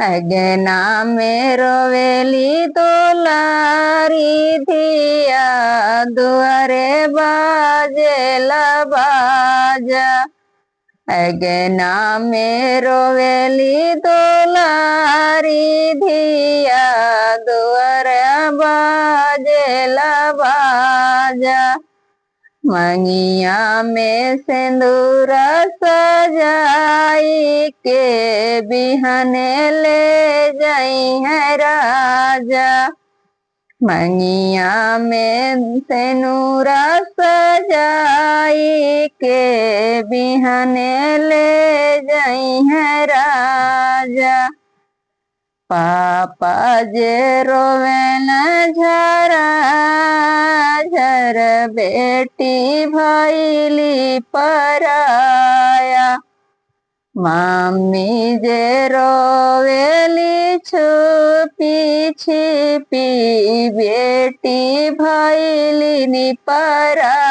अगना में रोवेली दुलारी धिया दुआरे बाजेला बाजा। अगना में रोवेली दुलारी धिया दुआरे बाजेला बाजा। मंगिया में सिंदूरा सजाई के बिहने ले जाई है राजा। मंगिया में सिंदूरा सजाई के बिहने ले जाई है राजा। पापा जे रोवेन झरा झर बेटी भैली पराया। मम्मी जे रोवेली छुपी छिपी बेटी भैली पराया।